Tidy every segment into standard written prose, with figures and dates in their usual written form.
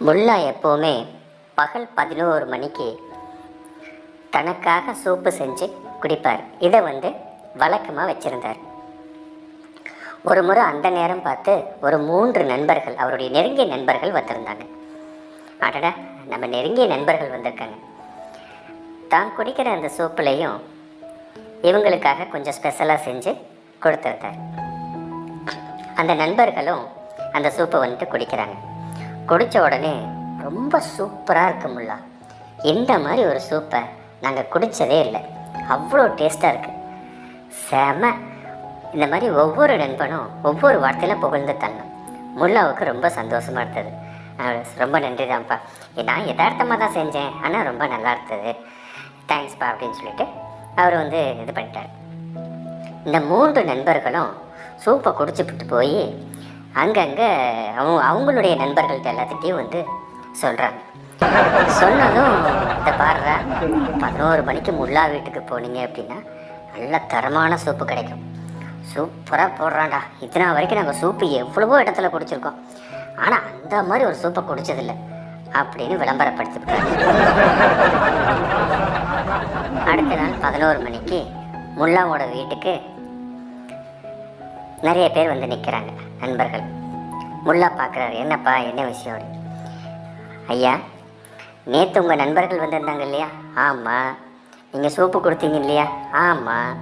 முல்லா எப்போவுமே பகல் 11 மணிக்கு தனக்காக சூப்பு செஞ்சு குடிப்பார். இதை வழக்கமாக வச்சுருந்தார். ஒரு முறை அந்த நேரம் பார்த்து ஒரு 3 நண்பர்கள், அவருடைய நெருங்கிய நண்பர்கள் வந்திருந்தாங்க. அடடா, நம்ம நெருங்கிய நண்பர்கள் வந்திருக்காங்க. தான் குடிக்கிற அந்த சூப்புலையும் இவங்களுக்காக கொஞ்சம் ஸ்பெஷலாக செஞ்சு கொடுத்துருந்தார். அந்த நண்பர்களும் அந்த சூப்பை குடிக்கிறாங்க. குடித்த உடனே ரொம்ப சூப்பராக இருக்குமுல்ல, இந்த மாதிரி ஒரு சூப்பை நாங்கள் குடித்ததே இல்லை, அவ்வளோ டேஸ்ட்டாக இருக்குது, செம. இந்த மாதிரி ஒவ்வொரு நண்பனும் ஒவ்வொரு வார்த்தையில் புகழ்ந்து தள்ளணும். முல்லாவுக்கு ரொம்ப சந்தோஷமாக இருந்தது. ரொம்ப நன்றி தான்ப்பா, நான் யதார்த்தமாக தான் செஞ்சேன், ஆனால் ரொம்ப நல்லா இருந்தது, தேங்க்ஸ்ப்பா அப்படின்னு சொல்லிட்டு அவர் இது பண்ணிட்டார். இந்த 3 நண்பர்களும் சூப்பை குடிச்சுப்பிட்டு போய் அங்கங்கே அவங்களுடைய நண்பர்கள்ட்ட எல்லாத்துட்டையும் சொல்கிறாங்க. சொன்னதும் இதை பாடுற, 11 மணிக்கு முல்லா வீட்டுக்கு போனீங்க அப்படின்னா நல்ல தரமான சூப்பு கிடைக்கும், சூப்பராக போடுறான்டா, இத்தனை வரைக்கும் நாங்கள் சூப்பு எவ்வளவோ இடத்துல குடிச்சிருக்கோம், ஆனால் அந்த மாதிரி ஒரு சூப்பை குடித்ததில்லை அப்படின்னு விளம்பரப்படுத்திவிட்டாங்க. அடுத்த நாள் 11 மணிக்கு முல்லாவோட வீட்டுக்கு நிறைய பேர் நிற்கிறாங்க, நண்பர்கள். முல்லா பார்க்குறாரு, என்னப்பா என்ன விஷயம்? ஐயா, நேற்று உங்கள் நண்பர்கள் வந்திருந்தாங்க இல்லையா? ஆமாம். நீங்கள் சூப்பு கொடுத்தீங்க இல்லையா? ஆமாம்.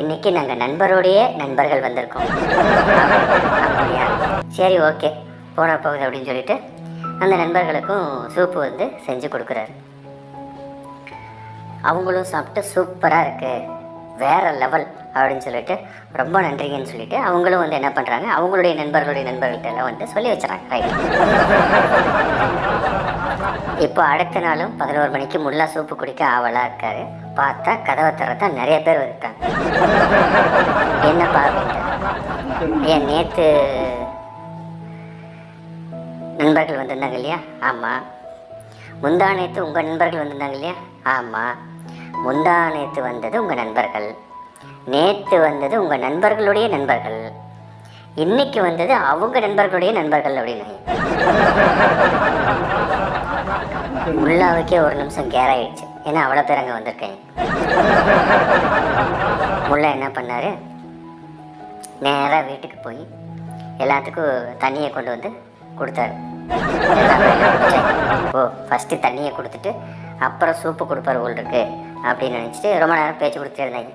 இன்றைக்கி நாங்கள் நண்பரோடையே நண்பர்கள் வந்திருக்கோம். அப்படியா, சரி, ஓகே, போன போகுது அப்படின்னு சொல்லிட்டு அந்த நண்பர்களுக்கும் சூப்பு செஞ்சு கொடுக்குறாரு. அவங்களும் சாப்பிட்டு சூப்பராக இருக்குது, வேறு லெவல் அப்படின்னு சொல்லிட்டு ரொம்ப நன்றிங்கன்னு சொல்லிட்டு அவங்களும் என்ன பண்ணுறாங்க, அவங்களுடைய நண்பர்கள்ட்ட எல்லாம் சொல்லி வச்சுறாங்க. ரைட். இப்போ அடுத்த நாளும் 11 மணிக்கு முல்லா சூப்பு குடிக்க ஆவலாக இருக்காரு. பார்த்தா கதவை திறத்தான் நிறைய பேர் இருக்காங்க. என்னப்பா அப்படின்ட்டு, ஏன் நேற்று நண்பர்கள் வந்திருந்தாங்க இல்லையா? ஆமாம். முந்தா நேற்று உங்கள் நண்பர்கள் வந்திருந்தாங்க இல்லையா? ஆமாம். முந்தா நேற்று வந்தது உங்கள் நண்பர்கள், நேற்று வந்தது உங்கள் நண்பர்களுடைய நண்பர்கள், இன்னைக்கு வந்தது அவங்க நண்பர்களுடைய நண்பர்கள் அப்படின்னு. முல்லாவுக்கே ஒரு நிமிஷம் கேர் ஆயிடுச்சு, ஏன்னா அவ்வளோ பேர் அங்கே வந்திருக்கேன். முல்லா என்ன பண்ணார், நேராக வீட்டுக்கு போய் எல்லாத்துக்கும் தண்ணியை கொண்டு கொடுத்தாரு. ஓ, ஃபஸ்ட்டு தண்ணியை கொடுத்துட்டு அப்புறம் சூப்பு கொடுப்பார் போல் இருக்கு அப்படின்னு நினச்சிட்டு ரொம்ப நேரம் பேச்சு கொடுத்துட்டே இருந்தாங்க.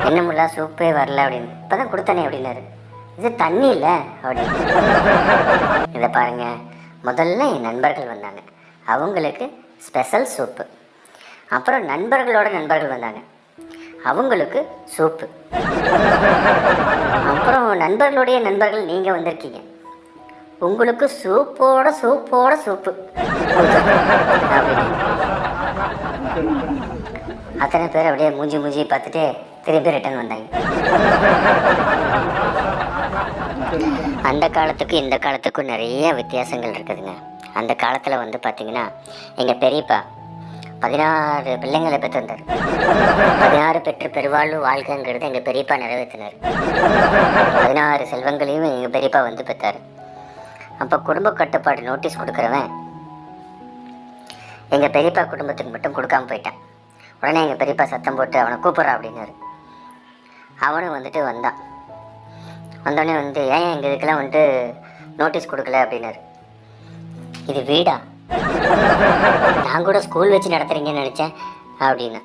என்ன முல்லா சூப்பே வரல அப்படின்னு. இப்போ தான் கொடுத்தானே அப்படின்னாரு. இது தண்ணி இல்லை அப்படின்னு. இதை பாருங்கள், முதல்ல என் நண்பர்கள் வந்தாங்க, அவங்களுக்கு ஸ்பெஷல் சூப்பு. அப்புறம் நண்பர்களோட நண்பர்கள் வந்தாங்க, அவங்களுக்கு சூப்பு. அப்புறம் நண்பர்களுடைய நண்பர்கள் நீங்கள் வந்திருக்கீங்க, உங்களுக்கு சூப்போட சூப்போட சூப்பு. அத்தனை பேர் அப்படியே மூஞ்சி பார்த்துட்டு திரும்பி ரிட்டர்ன் வந்தாங்க. அந்த காலத்துக்கும் இந்த காலத்துக்கும் நிறைய வித்தியாசங்கள் இருக்குதுங்க. அந்த காலத்தில் பார்த்தீங்கன்னா எங்கள் பெரியப்பா 16 பிள்ளைங்களை பெற்றிருந்தார். 16 பெற்று பெருவாழ்வு வாழ்க்கைங்கிறது எங்கள் பெரியப்பா நிறைவேற்றினார். 16 செல்வங்களையும் எங்கள் பெரியப்பா பெற்றார். அப்போ குடும்ப கட்டுப்பாடு நோட்டீஸ் கொடுக்குறவன் எங்கள் பெரியப்பா குடும்பத்துக்கு மட்டும் கொடுக்காம போயிட்டான். உடனே எங்கள் பெரியப்பா சத்தம் போட்டு அவனை கூப்பிட்றா அப்படின்னாரு. அவனும் வந்தான். வந்தோடனே ஏன் எங்கள் இதுக்கெல்லாம் நோட்டீஸ் கொடுக்கல அப்படின்னாரு. இது வீடா, நான் கூட ஸ்கூல் வச்சு நடத்துகிறீங்கன்னு நினச்சேன் அப்படின்னு.